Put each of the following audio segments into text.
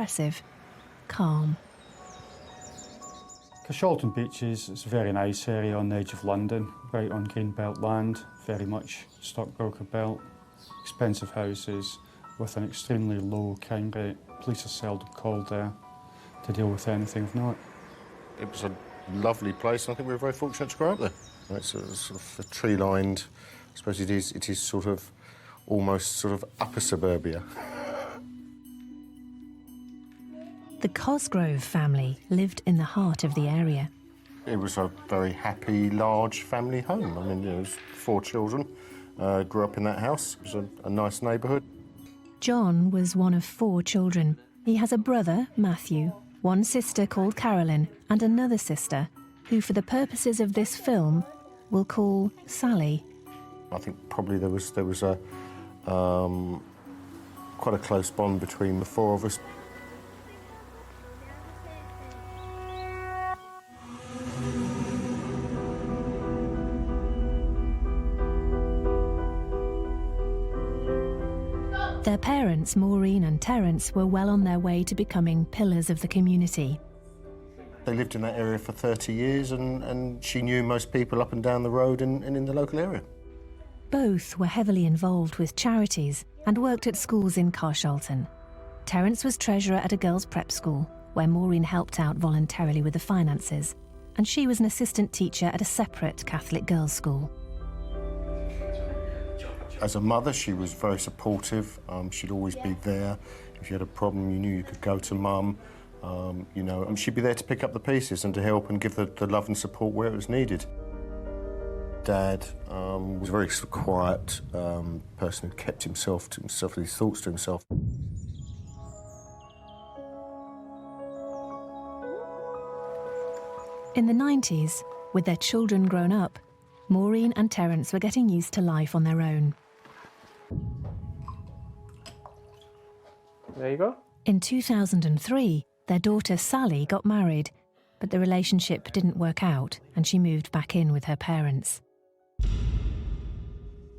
Impressive, calm. Carshalton Beeches is a very nice area on the edge of London, right on greenbelt land, very much stockbroker belt, expensive houses with an extremely low crime rate. Police are seldom called there to deal with anything of note. It was a lovely place, and I think we were very fortunate to grow up there. It's a sort of a tree-lined, I suppose it is sort of almost sort of upper suburbia. The Cosgrove family lived in the heart of the area. It was a very happy, large family home. I mean, there was 4 children, grew up in that house. It was a nice neighbourhood. John was one of 4 children. He has a brother, Matthew, one sister called Carolyn, and another sister, who for the purposes of this film, we'll call Sally. I think probably there was a quite a close bond between the 4 of us. Their parents, Maureen and Terence, were well on their way to becoming pillars of the community. They lived in that area for 30 years and she knew most people up and down the road and in the local area. Both were heavily involved with charities and worked at schools in Carshalton. Terence was treasurer at a girls' prep school, where Maureen helped out voluntarily with the finances, and she was an assistant teacher at a separate Catholic girls' school. As a mother, she was very supportive. She'd always be there. If you had a problem, you knew you could go to Mum. You know, she'd be there to pick up the pieces and to help and give the love and support where it was needed. Dad was a very sort of quiet person who kept himself to himself, his thoughts to himself. In the 90s, with their children grown up, Maureen and Terence were getting used to life on their own. There you go. In 2003, their daughter Sally got married, but the relationship didn't work out and she moved back in with her parents.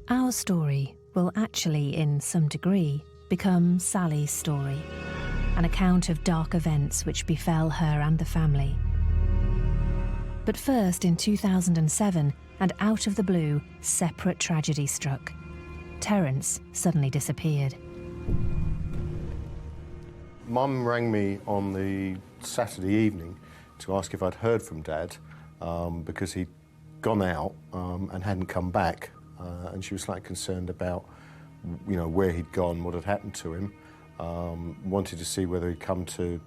Our story will actually, in some degree, become Sally's story, an account of dark events which befell her and the family. But first, in 2007, and out of the blue, separate tragedy struck. Terence suddenly disappeared. Mum rang me on the Saturday evening to ask if I'd heard from Dad because he'd gone out and hadn't come back, and she was slightly concerned about, you know, where he'd gone, what had happened to him. Wanted to see whether he'd come to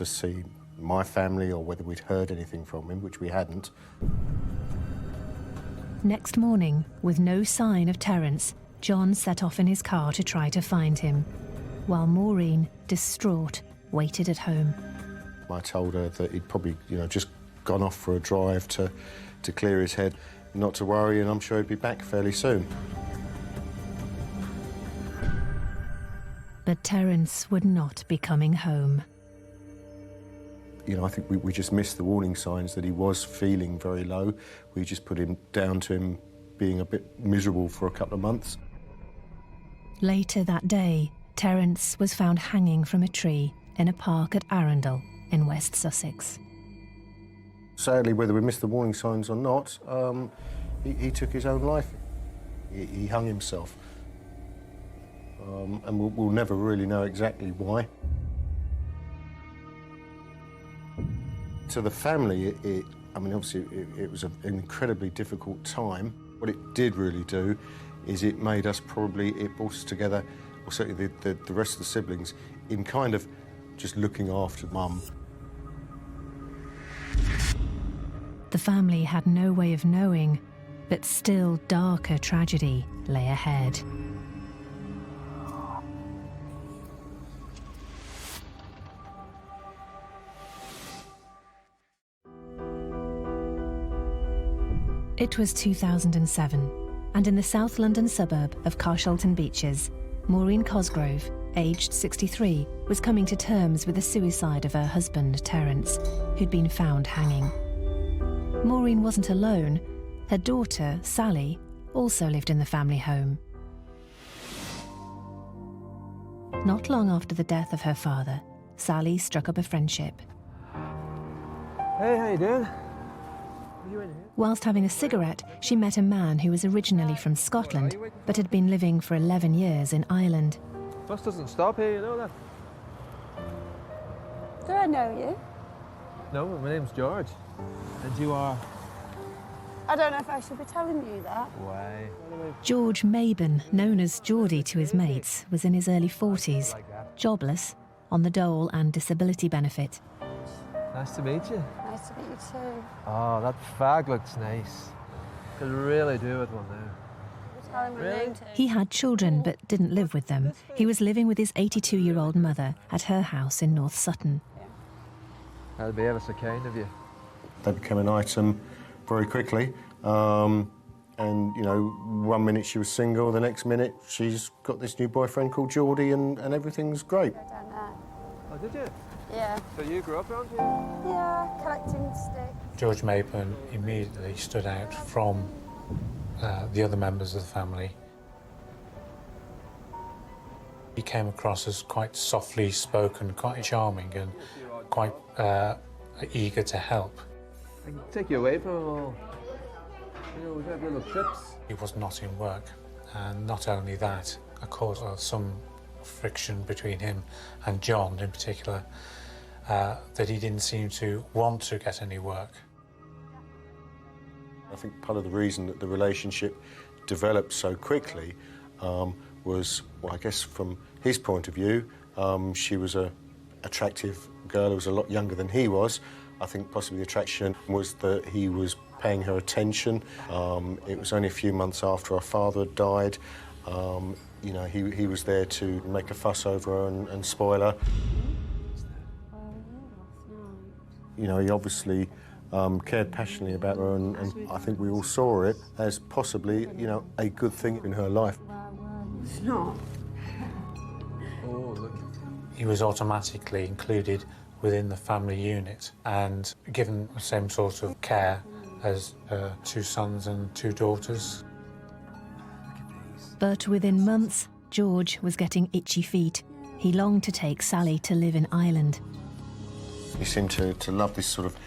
see my family or whether we'd heard anything from him, which we hadn't. Next morning, with no sign of Terence, John set off in his car to try to find him, while Maureen, distraught, waited at home. I told her that he'd probably, you know, just gone off for a drive to clear his head, not to worry, and I'm sure he'd be back fairly soon. But Terence would not be coming home. You know, I think we just missed the warning signs that he was feeling very low. We just put him down to him being a bit miserable for a couple of months. Later that day, Terence was found hanging from a tree in a park at Arundel in West Sussex. Sadly, whether we missed the warning signs or not, he took his own life. He hung himself. And we'll never really know exactly why. To the family, I mean, obviously, it was an incredibly difficult time. What it did really do is it made us it brought us together, or certainly the rest of the siblings, in kind of just looking after Mum. The family had no way of knowing, but still darker tragedy lay ahead. It was 2007, and in the South London suburb of Carshalton Beeches, Maureen Cosgrove, aged 63, was coming to terms with the suicide of her husband, Terence, who'd been found hanging. Maureen wasn't alone. Her daughter, Sally, also lived in the family home. Not long after the death of her father, Sally struck up a friendship. Hey, how you doing? Whilst having a cigarette, she met a man who was originally from Scotland, but had been living for 11 years in Ireland. Bus doesn't stop here, you know that? Do I know you? No, my name's George. And you are? I don't know if I should be telling you that. Why? George Maben, known as Geordie to his mates, was in his early 40s, jobless, on the dole and disability benefit. Nice to meet you. Nice to meet you too. Oh, that fag looks nice. Could really do with one now. Tell him my name too. He had children but didn't live with them. He was living with his 82-year-old mother at her house in North Sutton. That'd be ever so kind of you. They became an item very quickly. And, you know, one minute she was single, the next minute she's got this new boyfriend called Geordie and everything's great. I don't know. Oh, did you? Yeah. So you grew up around here? Yeah, collecting sticks. George Maben immediately stood out from the other members of the family. He came across as quite softly spoken, quite charming and quite eager to help. I can take you away from them all. You know, we've had little trips. He was not in work, and not only that, of course, some friction between him and John in particular, that he didn't seem to want to get any work. I think part of the reason that the relationship developed so quickly was, well, I guess from his point of view, she was an attractive girl who was a lot younger than he was. I think possibly the attraction was that he was paying her attention. It was only a few months after her father had died. You know, he was there to make a fuss over her and spoil her. You know, he obviously cared passionately about her, and I think we all saw it as possibly, you know, a good thing in her life. It's not. Oh, look. He was automatically included within the family unit and given the same sort of care as two sons and two daughters. But within months, George was getting itchy feet. He longed to take Sally to live in Ireland. He seemed to love this sort of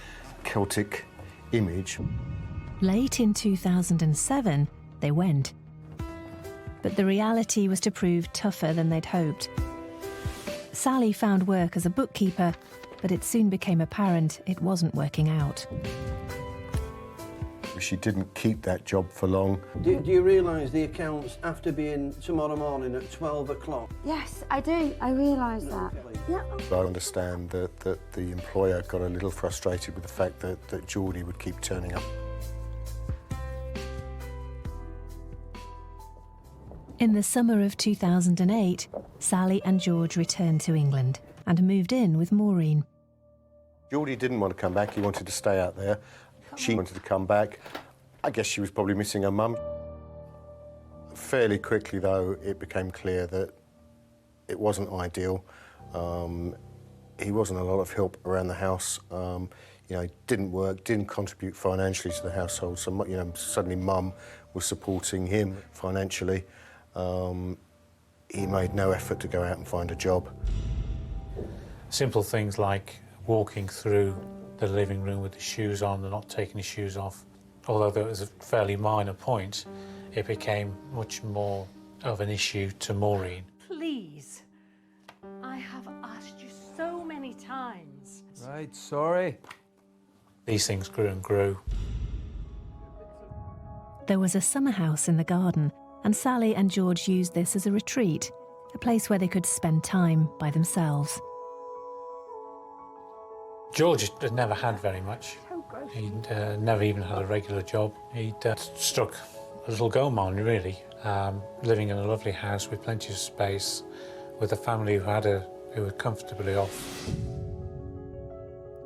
Celtic image. Late in 2007, they went. But the reality was to prove tougher than they'd hoped. Sally found work as a bookkeeper, but it soon became apparent it wasn't working out. She didn't keep that job for long. Do you realise the accounts have to be in tomorrow morning at 12 o'clock? Yes, I do. I realise that. Yeah. I understand that the employer got a little frustrated with the fact that Geordie would keep turning up. In the summer of 2008, Sally and George returned to England and moved in with Maureen. Geordie didn't want to come back, he wanted to stay out there. She wanted to come back. I guess she was probably missing her mum. Fairly quickly, though, it became clear that it wasn't ideal. He wasn't a lot of help around the house. You know, he didn't work, didn't contribute financially to the household. So, you know, suddenly Mum was supporting him financially. He made no effort to go out and find a job. Simple things like walking through the living room with the shoes on and not taking his shoes off. Although that was a fairly minor point, it became much more of an issue to Maureen. Please, I have asked you so many times. Right, sorry. These things grew and grew. There was a summer house in the garden, and Sally and George used this as a retreat, a place where they could spend time by themselves. George had never had very much. He'd never even had a regular job. He'd struck a little gold mine, really, living in a lovely house with plenty of space, with a family who were comfortably off.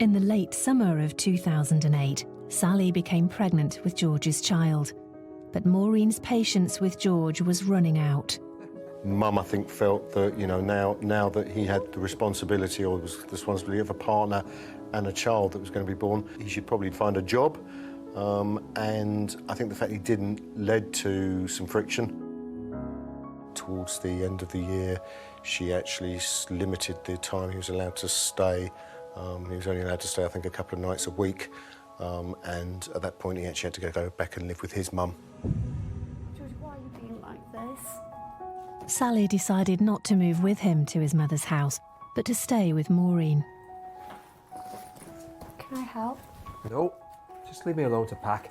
In the late summer of 2008, Sally became pregnant with George's child. But Maureen's patience with George was running out. Mum, I think, felt that, you know, now that he had the responsibility, or was the responsibility of a partner and a child that was going to be born, he should probably find a job. And I think the fact he didn't led to some friction. Towards the end of the year, She actually limited the time he was allowed to stay. He was only allowed to stay, I think, a couple of nights a week. And at that point, he actually had to go back and live with his mum. George, why are you being like this? Sally decided not to move with him to his mother's house, but to stay with Maureen. Can I help? No, just leave me alone to pack.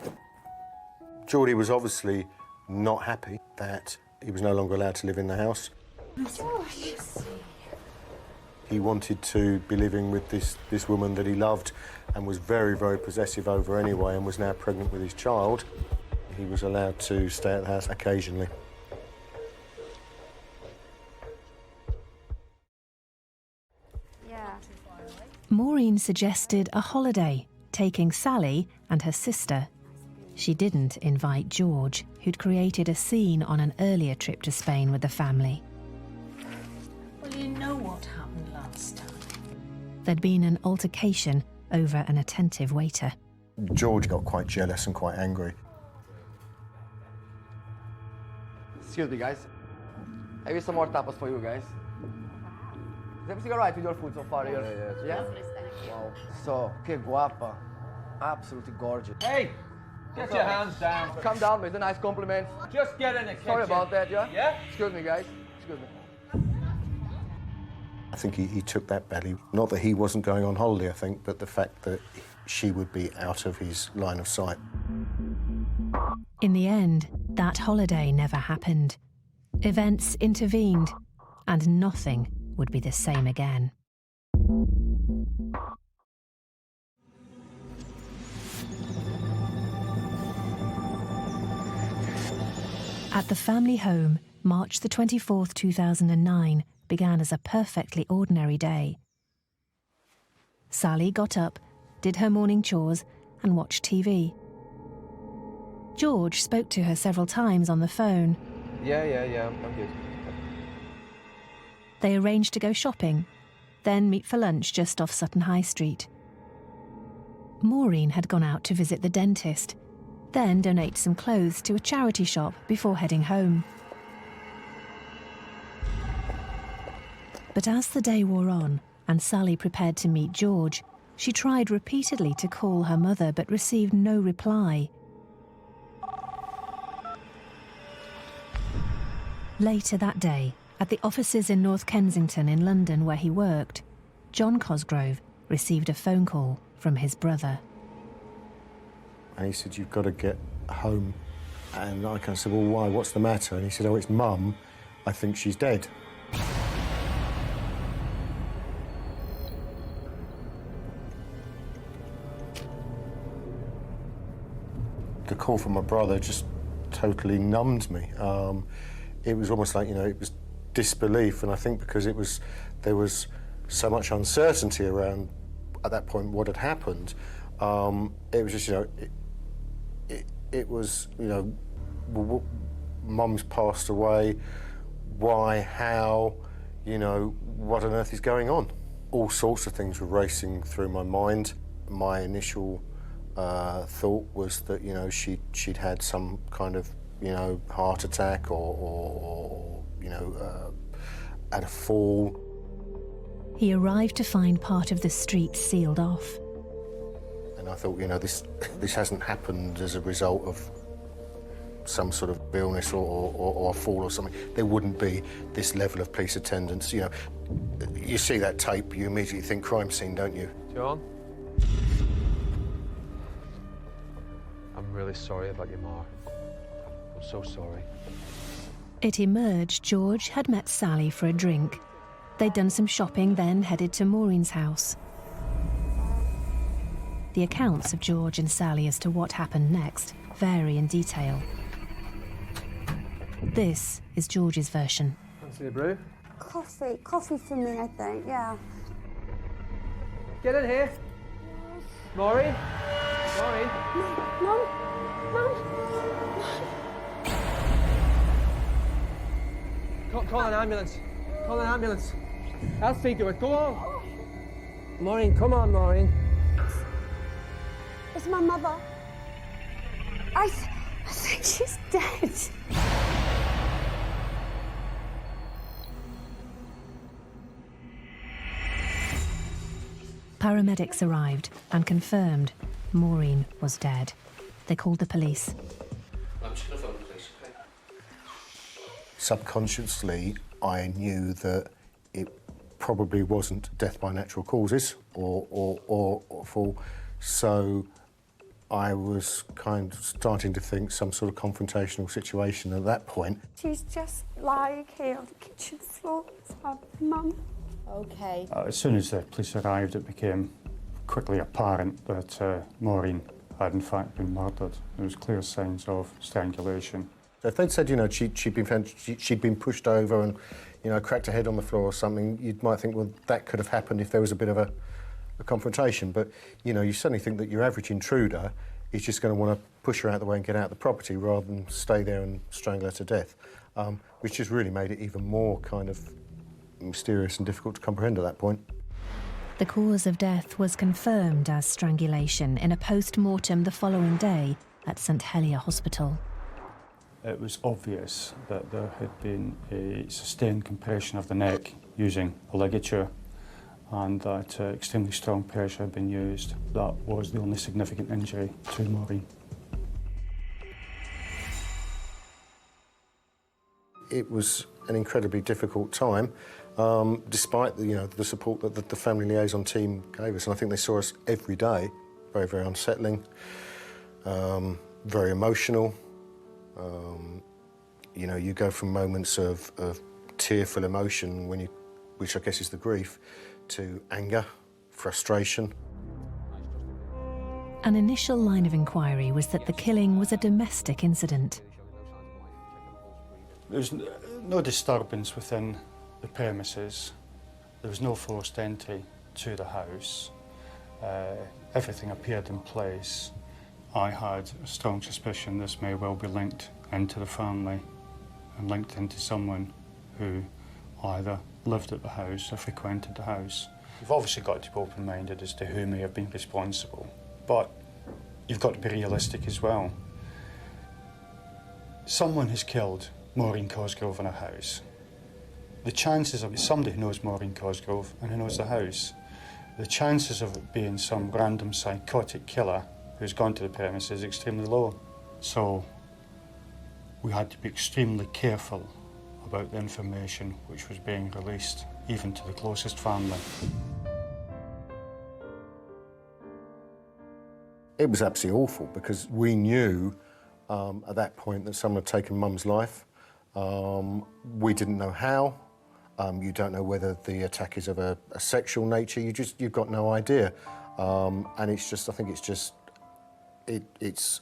Geordie was obviously not happy that he was no longer allowed to live in the house. George. He wanted to be living with this woman that he loved and was very, very possessive over anyway, and was now pregnant with his child. He was allowed to stay at the house occasionally. Yeah. Maureen suggested a holiday, taking Sally and her sister. She didn't invite George, who'd created a scene on an earlier trip to Spain with the family. Well, you know what happened last time. There'd been an altercation over an attentive waiter. George got quite jealous and quite angry. Excuse me, guys. Maybe some more tapas for you guys. Is everything all right with your food so far? Yeah? Wow. So, que guapa. Absolutely gorgeous. Hey, get your hands down. Calm down, it's a nice compliment. Just get in the kitchen. Sorry about that, yeah? Yeah? Excuse me, guys. Excuse me. I think he took that badly. Not that he wasn't going on holiday, I think, but the fact that she would be out of his line of sight. In the end, that holiday never happened. Events intervened, and nothing would be the same again. At the family home, March the 24th, 2009, began as a perfectly ordinary day. Sally got up, did her morning chores, and watched TV. George spoke to her several times on the phone. Yeah, I'm good. They arranged to go shopping, then meet for lunch just off Sutton High Street. Maureen had gone out to visit the dentist, then donate some clothes to a charity shop before heading home. But as the day wore on and Sally prepared to meet George, she tried repeatedly to call her mother but received no reply. Later that day, at the offices in North Kensington in London where he worked, John Cosgrove received a phone call from his brother. And he said, "You've got to get home." And I kind of said, "Well, why? What's the matter?" And he said, "Oh, it's Mum. I think she's dead." The call from my brother just totally numbed me. It was almost like, it was disbelief, and I think because there was so much uncertainty around, at that point, what had happened, it was just, it was, Mum's passed away, why, how, what on earth is going on? All sorts of things were racing through my mind. My initial thought was that, she'd had some kind of, heart attack or had a fall. He arrived to find part of the street sealed off. And I thought, this hasn't happened as a result of some sort of illness or a fall or something. There wouldn't be this level of police attendance. You see that tape, you immediately think crime scene, don't you? John? I'm really sorry about your ma. I'm so sorry. It emerged George had met Sally for a drink. They'd done some shopping, then headed to Maureen's house. The accounts of George and Sally as to what happened next vary in detail. This is George's version. Fancy a brew? Coffee for me, I think, yeah. Get in here. Maureen? Maureen? Mum? Call an ambulance. Call an ambulance. I'll speak to it. Go on. Maureen, come on, Maureen. It's my mother. I think she's dead. Paramedics arrived and confirmed Maureen was dead. They called the police. I'm just going to phone the police, okay? Subconsciously, I knew that it probably wasn't death by natural causes or fall, so I was kind of starting to think some sort of confrontational situation at that point. She's just lying here on the kitchen floor. It's my mum. Okay. As soon as the police arrived, it became quickly apparent that Maureen had in fact been murdered. There was clear signs of strangulation. If they'd said, you know, she'd been pushed over and, you know, cracked her head on the floor or something, you might think, well, that could have happened if there was a bit of a confrontation. But, you know, you suddenly think that your average intruder is just going to want to push her out of the way and get out of the property rather than stay there and strangle her to death, which just really made it even more kind of mysterious and difficult to comprehend at that point. The cause of death was confirmed as strangulation in a post-mortem the following day at St Helier Hospital. It was obvious that there had been a sustained compression of the neck using a ligature, and that extremely strong pressure had been used. That was the only significant injury to Maureen. It was an incredibly difficult time, despite the support that the family liaison team gave us, and I think they saw us every day. Very, very unsettling, very emotional. You know, you go from moments of tearful emotion, which I guess is the grief, to anger, frustration. An initial line of inquiry was that the killing was a domestic incident. There was no disturbance within the premises. There was no forced entry to the house. Everything appeared in place. I had a strong suspicion this may well be linked into the family and linked into someone who either lived at the house or frequented the house. You've obviously got to be open-minded as to who may have been responsible, but you've got to be realistic as well. Someone has killed Maureen Cosgrove in her house. The chances of somebody who knows Maureen Cosgrove and who knows the house, the chances of it being some random psychotic killer who's gone to the premises is extremely low. So we had to be extremely careful about the information which was being released, even to the closest family. It was absolutely awful because we knew at that point that someone had taken Mum's life. We didn't know how. You don't know whether the attack is of a sexual nature. You've got no idea. And it's just, I think it's just, it's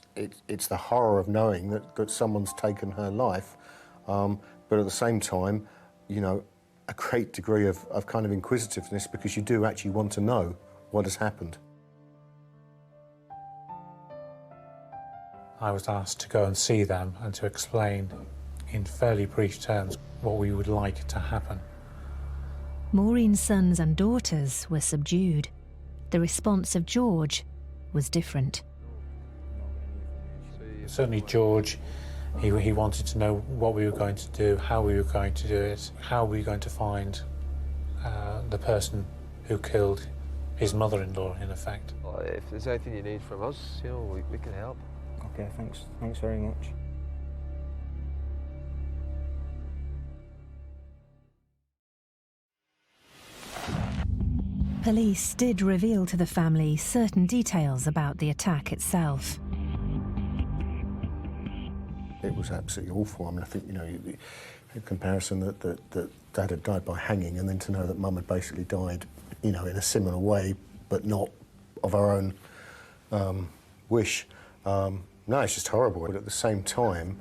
the horror of knowing that someone's taken her life, but at the same time, you know, a great degree of kind of inquisitiveness because you do actually want to know what has happened. I was asked to go and see them and to explain in fairly brief terms what we would like to happen. Maureen's sons and daughters were subdued. The response of George was different. Certainly George, he wanted to know what we were going to do, how we were going to do it, how we were going to find the person who killed his mother-in-law, in effect. Well, if there's anything you need from us, you know, we can help. Okay, thanks very much. Police did reveal to the family certain details about the attack itself. It was absolutely awful. I mean, I think, you know, in comparison that Dad had died by hanging, and then to know that Mum had basically died, you know, in a similar way, but not of our own wish. No, it's just horrible. But at the same time,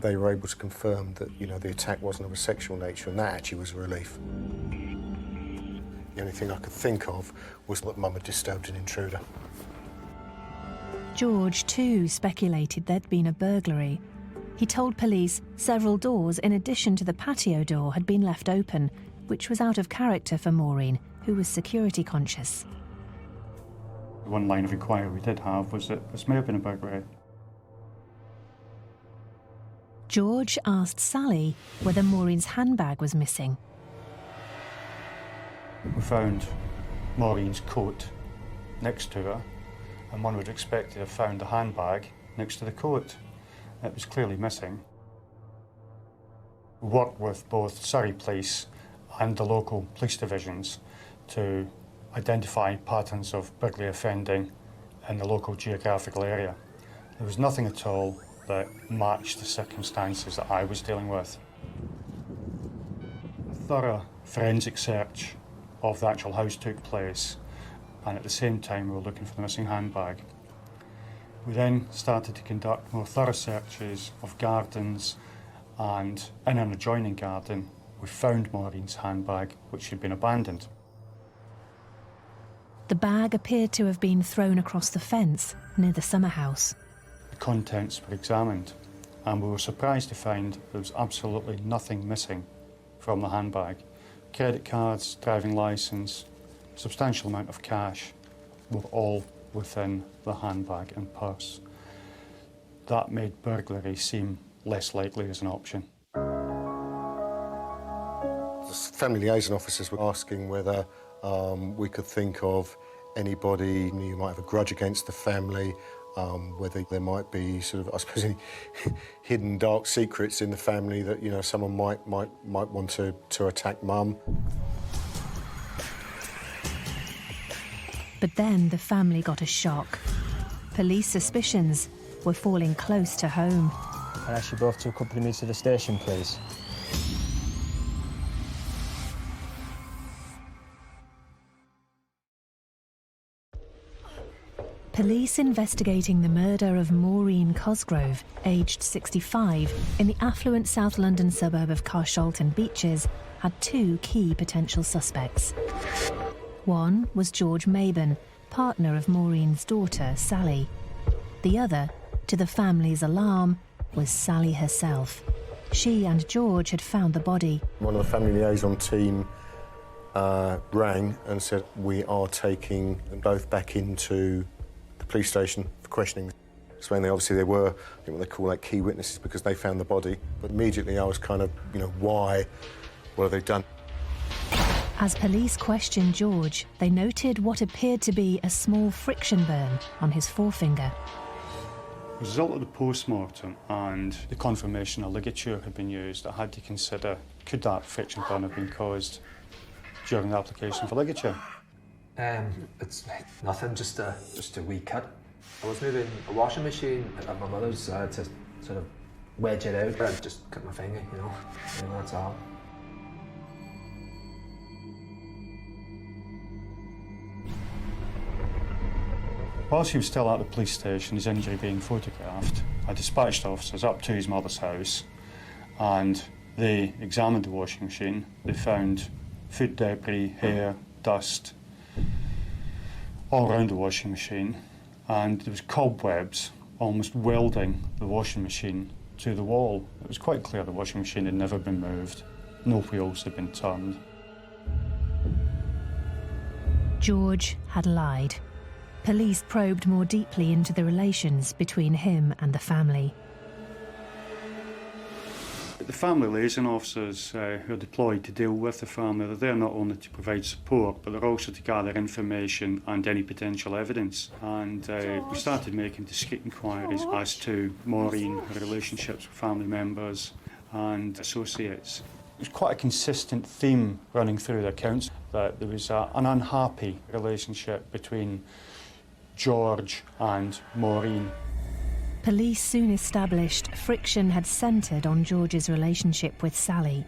they were able to confirm that, you know, the attack wasn't of a sexual nature, and that actually was a relief. The only thing I could think of was that Mum had disturbed an intruder. George, too, speculated there'd been a burglary. He told police several doors, in addition to the patio door, had been left open, which was out of character for Maureen, who was security conscious. One line of inquiry we did have was that this may have been a burglary. George asked Sally whether Maureen's handbag was missing. We found Maureen's coat next to her, and one would expect to have found the handbag next to the coat. It was clearly missing. We worked with both Surrey Police and the local police divisions to identify patterns of burglary offending in the local geographical area. There was nothing at all that matched the circumstances that I was dealing with. A thorough forensic search of the actual house took place, and at the same time we were looking for the missing handbag. We then started to conduct more thorough searches of gardens, and in an adjoining garden we found Maureen's handbag, which had been abandoned. The bag appeared to have been thrown across the fence near the summer house. The contents were examined, and we were surprised to find there was absolutely nothing missing from the handbag. Credit cards, driving licence, substantial amount of cash were all within the handbag and purse. That made burglary seem less likely as an option. The family liaison officers were asking whether we could think of anybody who might have a grudge against the family, whether there might be sort of, I suppose, any hidden dark secrets in the family that, you know, someone might want to attack Mum. But then the family got a shock. Police suspicions were falling close to home. I'd ask you both to accompany me to the station, please. Police investigating the murder of Maureen Cosgrove, aged 65, in the affluent South London suburb of Carshalton Beeches, had two key potential suspects. One was George Maben, partner of Maureen's daughter, Sally. The other, to the family's alarm, was Sally herself. She and George had found the body. One of the family liaison team rang and said, we are taking them both back into the police station for questioning. So when they were, I think what they call like key witnesses, because they found the body. But immediately I was kind of, you know, why? What have they done? As police questioned George, they noted what appeared to be a small friction burn on his forefinger. As a result of the post-mortem and the confirmation a ligature had been used, I had to consider, could that friction burn have been caused during the application for ligature? It's nothing, just a wee cut. I was moving a washing machine at my mother's to sort of wedge it out. I just cut my finger, you know, that's all. Whilst he was still at the police station, his injury being photographed, I dispatched officers up to his mother's house, and they examined the washing machine. They found food debris, hair, dust, all around the washing machine, and there was cobwebs almost welding the washing machine to the wall. It was quite clear the washing machine had never been moved. No wheels had been turned. George had lied. Police probed more deeply into the relations between him and the family. The family liaison officers who are deployed to deal with the family, they're there not only to provide support, but they're also to gather information and any potential evidence. And we started making discreet inquiries as to Maureen, her relationships with family members and associates. There's quite a consistent theme running through the accounts that there was an unhappy relationship between George and Maureen. Police soon established friction had centred on George's relationship with Sally.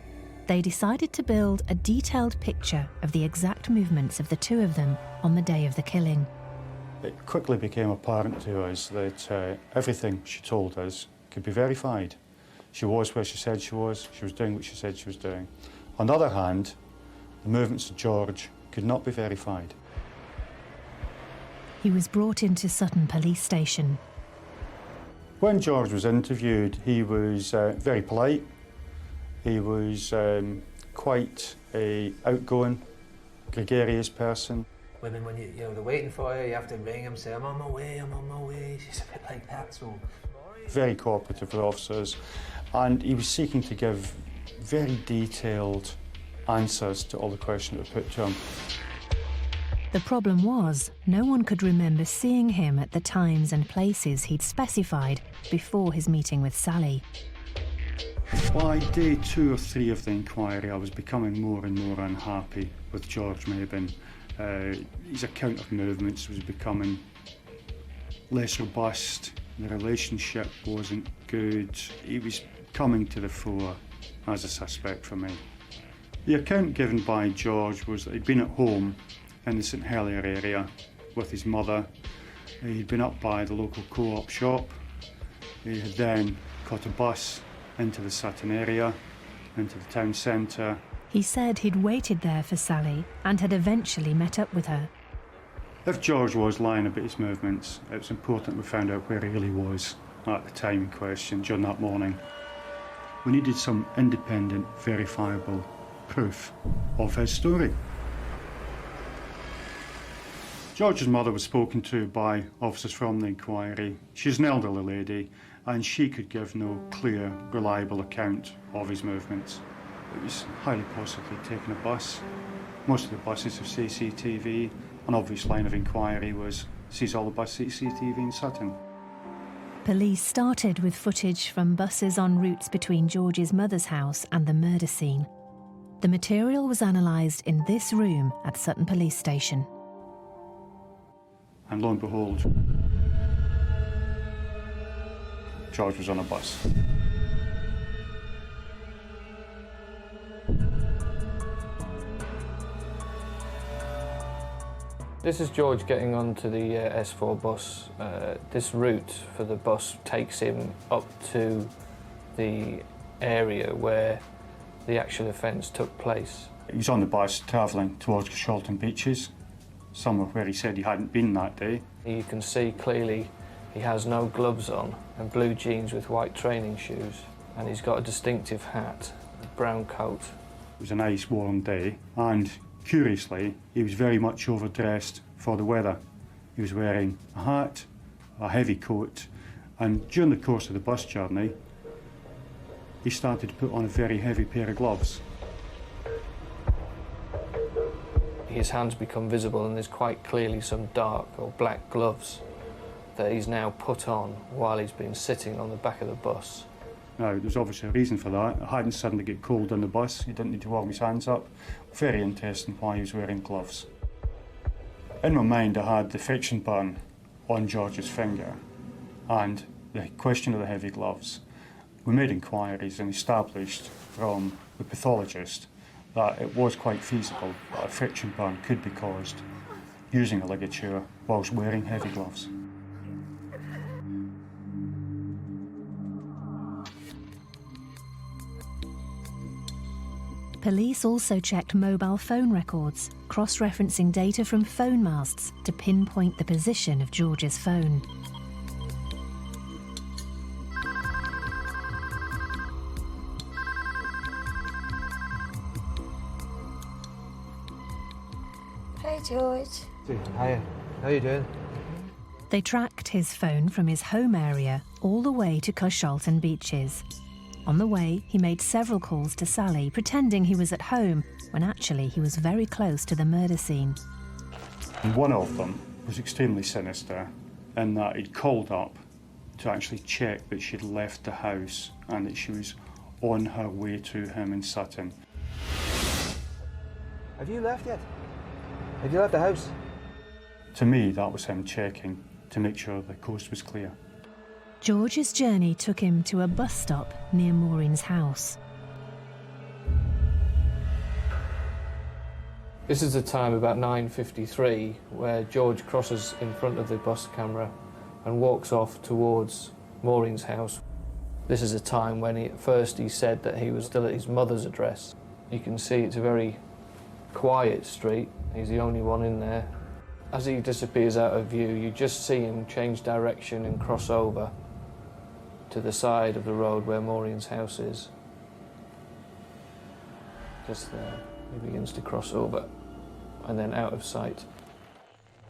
They decided to build a detailed picture of the exact movements of the two of them on the day of the killing. It quickly became apparent to us that everything she told us could be verified. She was where she said she was doing what she said she was doing. On the other hand, the movements of George could not be verified. He was brought into Sutton Police Station. When George was interviewed, he was very polite. He was quite an outgoing, gregarious person. Women, when you know they're waiting for you, you have to ring them, say, I'm on my way. She's a bit like that, so. Very cooperative with officers, and he was seeking to give very detailed answers to all the questions that were put to him. The problem was, no one could remember seeing him at the times and places he'd specified before his meeting with Sally. By day 2 or 3 of the inquiry, I was becoming more and more unhappy with George Maben. His account of movements was becoming less robust. The relationship wasn't good. He was coming to the fore as a suspect for me. The account given by George was that he'd been at home in the St Helier area with his mother. He'd been up by the local co-op shop. He had then caught a bus into the Sutton area, into the town centre. He said he'd waited there for Sally and had eventually met up with her. If George was lying about his movements, it was important we found out where he really was at the time in question during that morning. We needed some independent, verifiable proof of his story. George's mother was spoken to by officers from the inquiry. She's an elderly lady and she could give no clear, reliable account of his movements. It was highly possibly taking a bus. Most of the buses have CCTV. An obvious line of inquiry was, sees all the bus CCTV in Sutton. Police started with footage from buses en routes between George's mother's house and the murder scene. The material was analysed in this room at Sutton Police Station. And lo and behold, George was on a bus. This is George getting onto the S4 bus. This route for the bus takes him up to the area where the actual offence took place. He was on the bus travelling towards Carshalton Beeches, somewhere where he said he hadn't been that day. You can see clearly he has no gloves on and blue jeans with white training shoes, and he's got a distinctive hat, a brown coat. It was a nice warm day, and curiously, he was very much overdressed for the weather. He was wearing a hat, a heavy coat, and during the course of the bus journey, he started to put on a very heavy pair of gloves. His hands become visible and there's quite clearly some dark or black gloves that he's now put on while he's been sitting on the back of the bus. Now, there's obviously a reason for that. It hadn't suddenly get cold on the bus. He didn't need to warm his hands up. Very interesting why he was wearing gloves. In my mind, I had the friction burn on George's finger and the question of the heavy gloves. We made inquiries and established from the pathologist that it was quite feasible that a friction burn could be caused using a ligature whilst wearing heavy gloves. Police also checked mobile phone records, cross-referencing data from phone masts to pinpoint the position of George's phone. Hey, George. Hiya. How you doing? They tracked his phone from his home area all the way to Carshalton Beeches. On the way, he made several calls to Sally, pretending he was at home, when actually he was very close to the murder scene. And one of them was extremely sinister in that he'd called up to actually check that she'd left the house and that she was on her way to him in Sutton. Have you left yet? Have you left the house? To me, that was him checking to make sure the coast was clear. George's journey took him to a bus stop near Maureen's house. This is the time about 9:53 where George crosses in front of the bus camera and walks off towards Maureen's house. This is a time when at first he said that he was still at his mother's address. You can see it's a very quiet street. He's the only one in there. As he disappears out of view, you just see him change direction and cross over to the side of the road where Maureen's house is. Just there. He begins to cross over and then out of sight.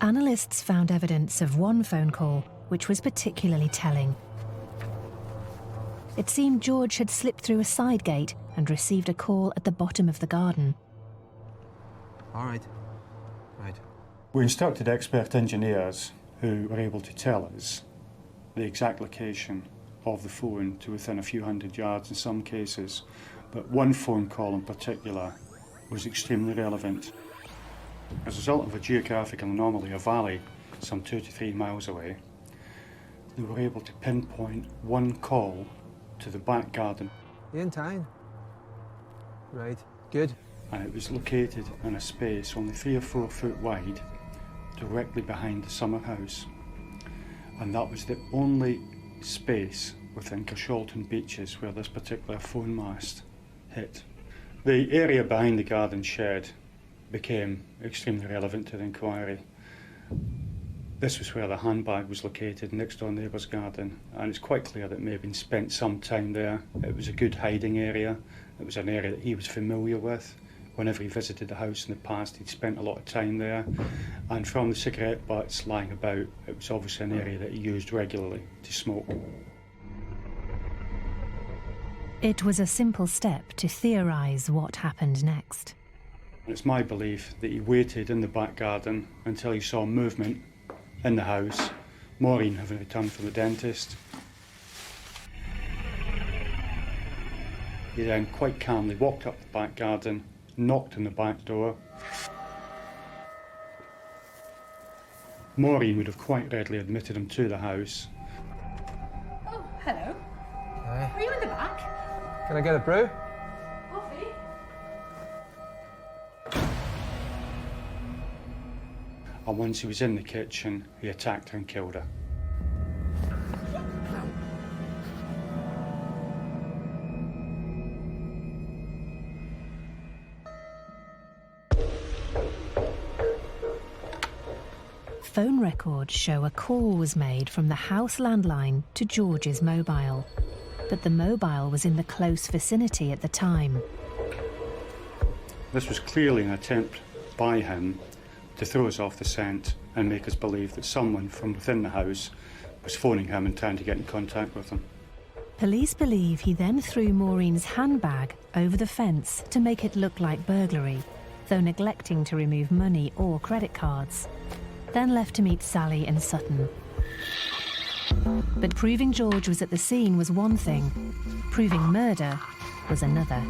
Analysts found evidence of one phone call which was particularly telling. It seemed George had slipped through a side gate and received a call at the bottom of the garden. All right. Right. We instructed expert engineers who were able to tell us the exact location of the phone to within a few hundred yards in some cases, but one phone call in particular was extremely relevant. As a result of a geographical anomaly, a valley some 2 to 3 miles away, they were able to pinpoint one call to the back garden. You in town? Right, good. And it was located in a space only 3 or 4 foot wide, directly behind the summer house. And that was the only space within Carshalton Beeches where this particular phone mast hit. The area behind the garden shed became extremely relevant to the inquiry. This was where the handbag was located, next door neighbour's garden, and it's quite clear that Maben spent some time there. It was a good hiding area. It was an area that he was familiar with. Whenever he visited the house in the past, he'd spent a lot of time there. And from the cigarette butts lying about, it was obviously an area that he used regularly to smoke. It was a simple step to theorise what happened next. It's my belief that he waited in the back garden until he saw movement in the house, Maureen having returned from the dentist. He then quite calmly walked up the back garden, knocked on the back door. Maureen would have quite readily admitted him to the house. Oh, hello. Hi. Are you in the back? Can I get a brew? Coffee? And once he was in the kitchen, he attacked her and killed her. Phone records show a call was made from the house landline to George's mobile, but the mobile was in the close vicinity at the time. This was clearly an attempt by him to throw us off the scent and make us believe that someone from within the house was phoning him and trying to get in contact with him. Police believe he then threw Maureen's handbag over the fence to make it look like burglary, though neglecting to remove money or credit cards. Then left to meet Sally and Sutton. But proving George was at the scene was one thing, proving murder was another.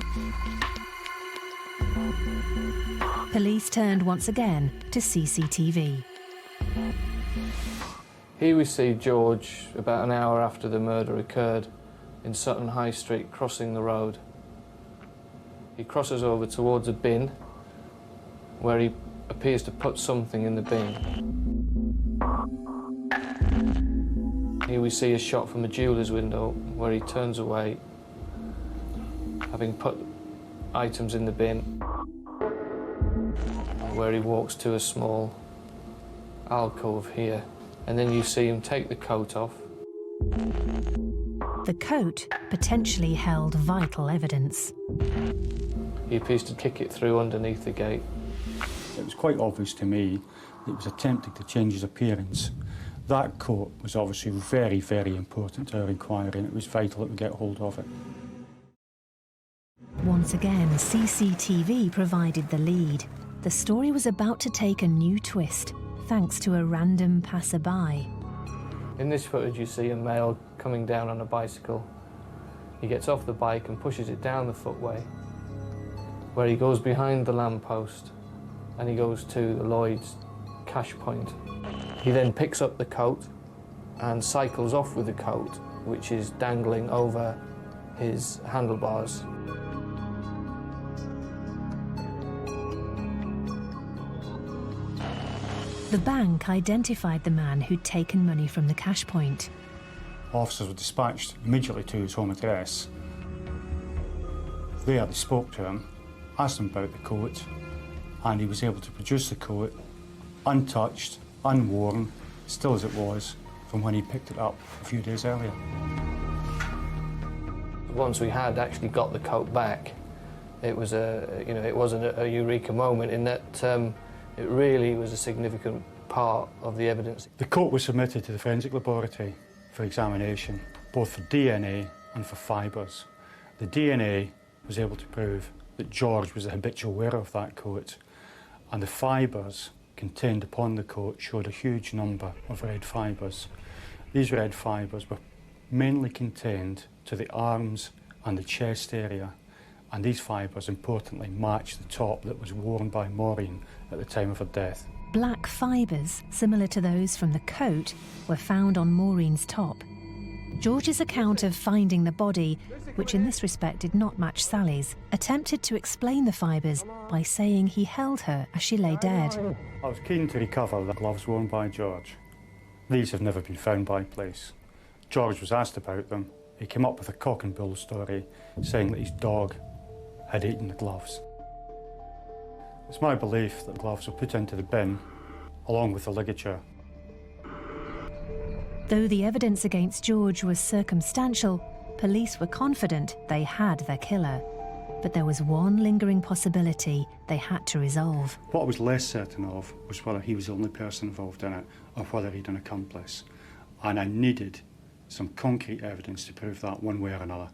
Police turned once again to CCTV. Here we see George about an hour after the murder occurred in Sutton High Street, crossing the road. He crosses over towards a bin where he appears to put something in the bin. Here we see a shot from a jeweller's window where he turns away, having put items in the bin, where he walks to a small alcove here, and then you see him take the coat off. The coat potentially held vital evidence. He appears to kick it through underneath the gate. It was quite obvious to me that he was attempting to change his appearance. That coat was obviously very, very important to our inquiry, and it was vital that we get hold of it. Once again, CCTV provided the lead. The story was about to take a new twist, thanks to a random passerby. In this footage you see a male coming down on a bicycle. He gets off the bike and pushes it down the footway, where he goes behind the lamppost and he goes to the Lloyd's cash point. He then picks up the coat and cycles off with the coat, which is dangling over his handlebars. The bank identified the man who'd taken money from the cash point. Officers were dispatched immediately to his home address. There they spoke to him, asked him about the coat, and he was able to produce the coat untouched, unworn, still as it was, from when he picked it up a few days earlier. Once we had actually got the coat back, it was it wasn't a eureka moment in that it really was a significant part of the evidence. The coat was submitted to the forensic laboratory for examination, both for DNA and for fibres. The DNA was able to prove that George was the habitual wearer of that coat, and the fibres contained upon the coat showed a huge number of red fibres. These red fibres were mainly contained to the arms and the chest area, and these fibres importantly matched the top that was worn by Maureen at the time of her death. Black fibres, similar to those from the coat, were found on Maureen's top. George's account of finding the body, which in this respect did not match Sally's, attempted to explain the fibres by saying he held her as she lay dead. I was keen to recover the gloves worn by George. These have never been found by police. George was asked about them. He came up with a cock and bull story, saying that his dog had eaten the gloves. It's my belief that the gloves were put into the bin, along with the ligature. Though the evidence against George was circumstantial, police were confident they had their killer. But there was one lingering possibility they had to resolve. What I was less certain of was whether he was the only person involved in it or whether he'd an accomplice. And I needed some concrete evidence to prove that one way or another.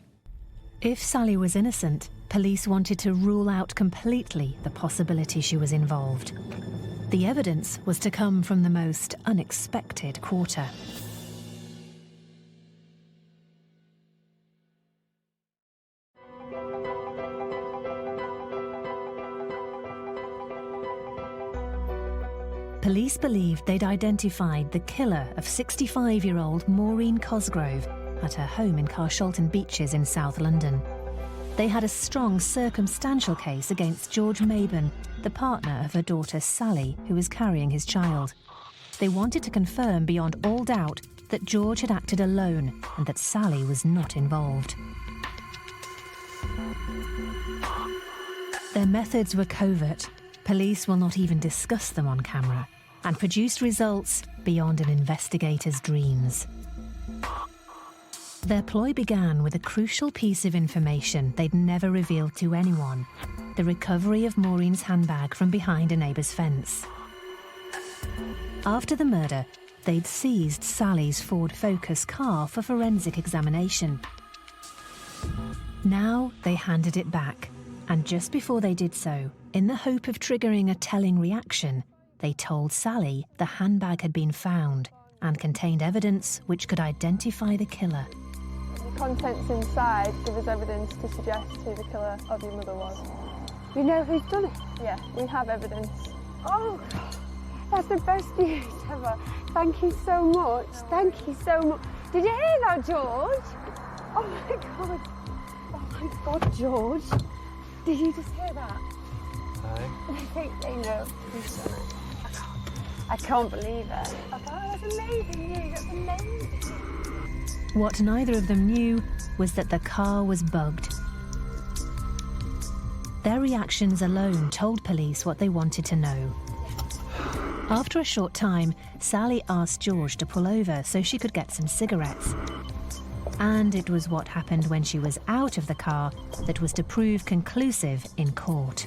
If Sally was innocent, police wanted to rule out completely the possibility she was involved. The evidence was to come from the most unexpected quarter. Police believed they'd identified the killer of 65-year-old Maureen Cosgrove at her home in Carshalton Beeches in South London. They had a strong circumstantial case against George Maben, the partner of her daughter Sally, who was carrying his child. They wanted to confirm beyond all doubt that George had acted alone and that Sally was not involved. Their methods were covert. Police will not even discuss them on camera, and produced results beyond an investigator's dreams. Their ploy began with a crucial piece of information they'd never revealed to anyone: the recovery of Maureen's handbag from behind a neighbour's fence. After the murder, they'd seized Sally's Ford Focus car for forensic examination. Now they handed it back, and just before they did so, in the hope of triggering a telling reaction, they told Sally the handbag had been found and contained evidence which could identify the killer. The contents inside give us evidence to suggest who the killer of your mother was. You know who's done it? Yeah, we have evidence. Oh, that's the best news ever. Thank you so much. Thank you so much. Did you hear that, George? Oh my God. Oh my God, George. Did you just hear that? Aye. I think they know who's done it. I can't believe it. Oh, that's amazing news. That's amazing. What neither of them knew was that the car was bugged. Their reactions alone told police what they wanted to know. After a short time, Sally asked George to pull over so she could get some cigarettes. And it was what happened when she was out of the car that was to prove conclusive in court.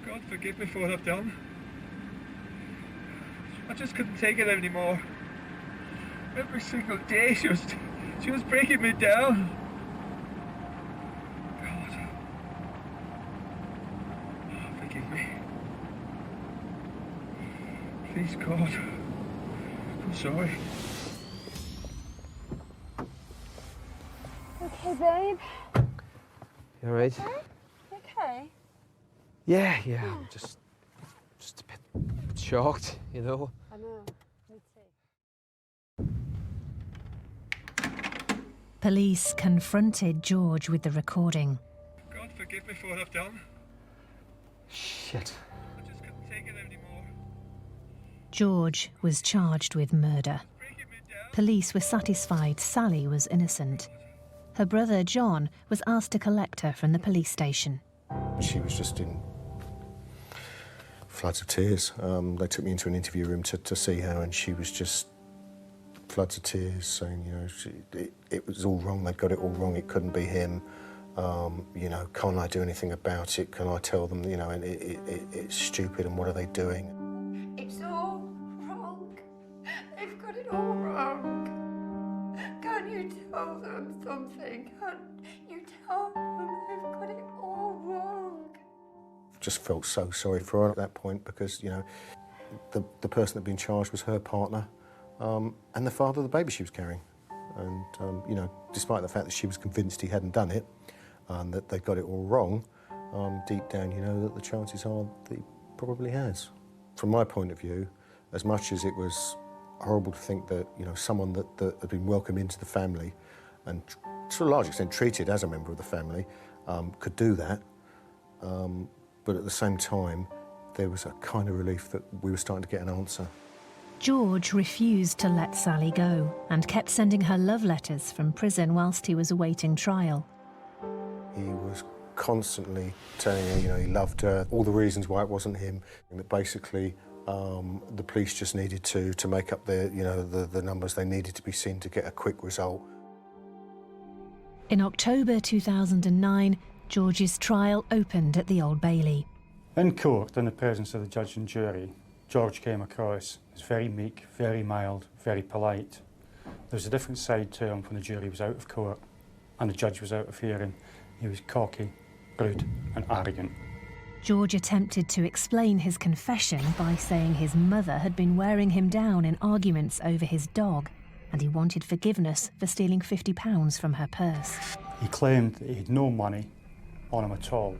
God forgive me for what I've done. I just couldn't take it anymore. Every single day she was breaking me down. God. Oh, forgive me. Please, God. I'm sorry. Okay, babe. You all right? Okay? You okay? Yeah, I'm just a bit shocked, you know. I know. Me too. Police confronted George with the recording. God forgive me for what I've done. Shit. I just couldn't take it anymore. George was charged with murder. Police were satisfied Sally was innocent. Her brother John was asked to collect her from the police station. She was just in floods of tears. They took me into an interview room to see her, and she was just floods of tears, saying, you know, it was all wrong. They'd got it all wrong. It couldn't be him. You know, can't I do anything about it? Can I tell them, you know, and it's stupid, and what are they doing? It's all wrong. They've got it all wrong. Can't you tell them something? Can't you tell them they've got it all wrong? just felt so sorry for her at that point because, you know, the person that had been charged was her partner and the father of the baby she was carrying. And, you know, despite the fact that she was convinced he hadn't done it and that they got it all wrong, deep down you know that the chances are that he probably has. From my point of view, as much as it was horrible to think that, you know, someone that had been welcomed into the family and to a large extent treated as a member of the family could do that, but at the same time there was a kind of relief that we were starting to get an answer. George refused to let Sally go and kept sending her love letters from prison whilst he was awaiting trial. He was constantly telling her, you know, he loved her, all the reasons why it wasn't him, and that basically the police just needed to make up their, you know, the numbers they needed to be seen to get a quick result. In October 2009, George's trial opened at the Old Bailey. In court, in the presence of the judge and jury, George came across as very meek, very mild, very polite. There was a different side to him when the jury was out of court and the judge was out of hearing. He was cocky, rude and arrogant. George attempted to explain his confession by saying his mother had been wearing him down in arguments over his dog and he wanted forgiveness for stealing £50 from her purse. He claimed that he had no money on him at all.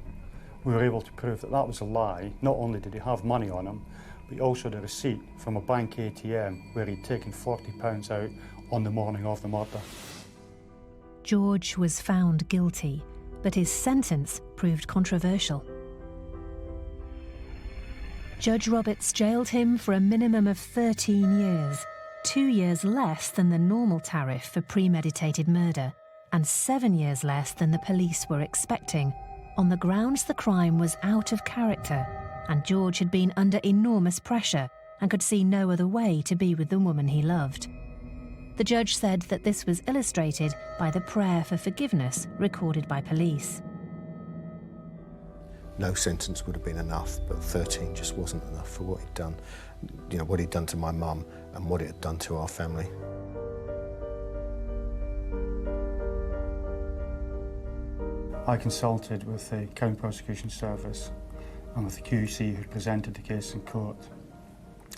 We were able to prove that that was a lie. Not only did he have money on him, but he also had a receipt from a bank ATM where he'd taken £40 out on the morning of the murder. George was found guilty, but his sentence proved controversial. Judge Roberts jailed him for a minimum of 13 years, 2 years less than the normal tariff for premeditated murder, and 7 years less than the police were expecting, on the grounds the crime was out of character and George had been under enormous pressure and could see no other way to be with the woman he loved. The judge said that this was illustrated by the prayer for forgiveness recorded by police. No sentence would have been enough, but 13 just wasn't enough for what he'd done. You know, what he'd done to my mum and what it had done to our family. I consulted with the Crown Prosecution Service and with the QC who presented the case in court.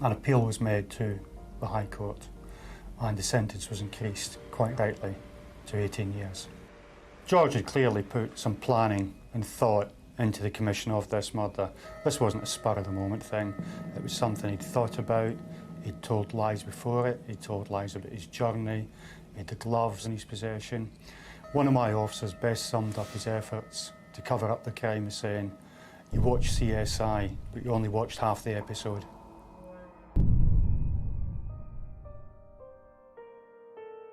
An appeal was made to the High Court and the sentence was increased, quite rightly, to 18 years. George had clearly put some planning and thought into the commission of this murder. This wasn't a spur-of-the-moment thing. It was something he'd thought about. He'd told lies before it. He'd told lies about his journey. He had the gloves in his possession. One of my officers best summed up his efforts to cover up the crime as saying, "You watched CSI, but you only watched half the episode."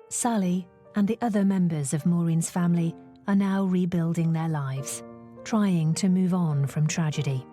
Sally and the other members of Maureen's family are now rebuilding their lives, trying to move on from tragedy.